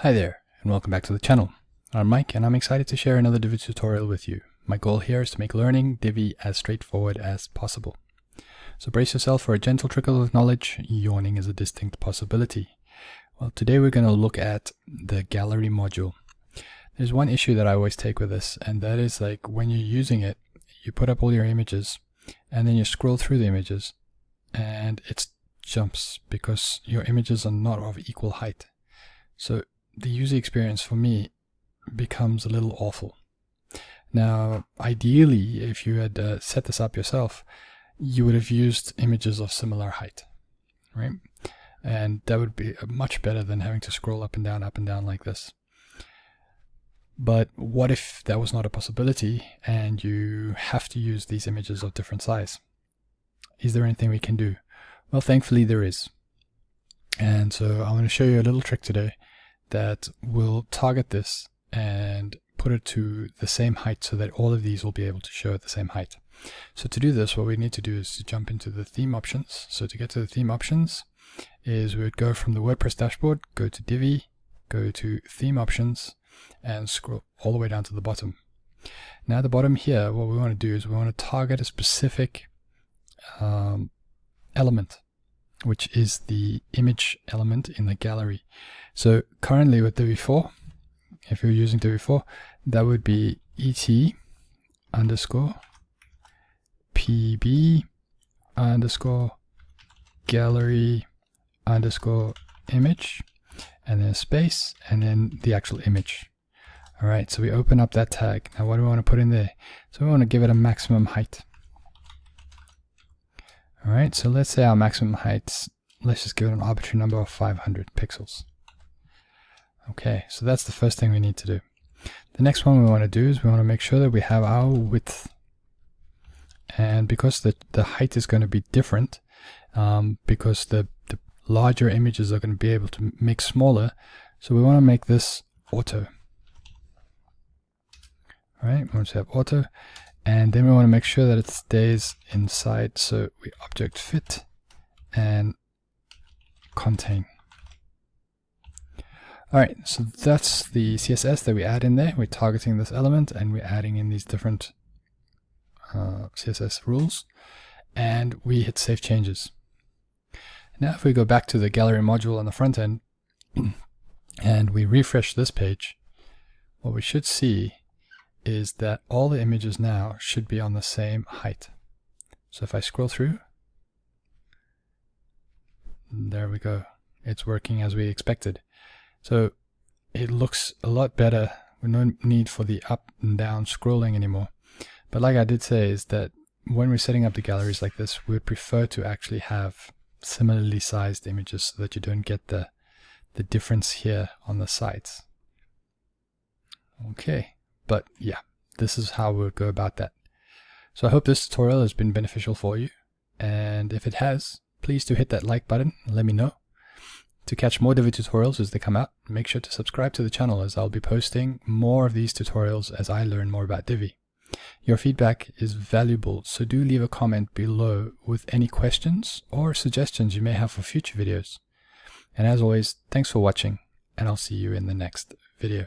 Hi there, and welcome back to the channel. I'm Mike, and I'm excited to share another Divi tutorial with you. My goal here is to make learning Divi as straightforward as possible. So brace yourself for a gentle trickle of knowledge. Yawning is a distinct possibility. Well, today we're going to look at the gallery module. There's one issue that I always take with this, and that is like when you're using it, you put up all your images, and then you scroll through the images, and it jumps because your images are not of equal height. So the user experience for me becomes a little awful. Now, ideally, if you had set this up yourself, you would have used images of similar height, right? And that would be much better than having to scroll up and down like this. But what if that was not a possibility and you have to use these images of different size? Is there anything we can do? Well, thankfully there is. And so I want to show you a little trick today that will target this and put it to the same height so that all of these will be able to show at the same height. So to do this, what we need to do is to jump into the theme options. So to get to the theme options is we would go from the WordPress dashboard, go to Divi, go to theme options, and scroll all the way down to the bottom. Now at the bottom here, what we want to do is we want to target a specific element, which is the image element in the gallery. So currently with Divi 4, if you're using Divi 4, that would be et_pb_image, gallery_image, and then a space, and then the actual image. All right, so we open up that tag. Now what do we want to put in there? So we want to give it a maximum height. All right, so let's say our maximum height, let's just give it an arbitrary number of 500 pixels. Okay, so that's the first thing we need to do. The next one we want to do is we want to make sure that we have our width. And because the height is going to be different, because the larger images are going to be able to make smaller, so we want to make this auto. All right, we want to have auto. And then we want to make sure that it stays inside, so we object fit and contain. All right, so that's the CSS that we add in there. We're targeting this element and we're adding in these different CSS rules, and we hit save changes. Now if we go back to the gallery module on the front end and we refresh this page, what we should see is that all the images now should be on the same height. So if I scroll through, there we go. It's working as we expected. So it looks a lot better. We no need for the up and down scrolling anymore. But like I did say, is that when we're setting up the galleries like this, we would prefer to actually have similarly sized images so that you don't get the difference here on the sides. Okay. But yeah, this is how we'll go about that. So I hope this tutorial has been beneficial for you. And if it has, please do hit that like button and let me know. To catch more Divi tutorials as they come out, make sure to subscribe to the channel, as I'll be posting more of these tutorials as I learn more about Divi. Your feedback is valuable, so do leave a comment below with any questions or suggestions you may have for future videos. And as always, thanks for watching, and I'll see you in the next video.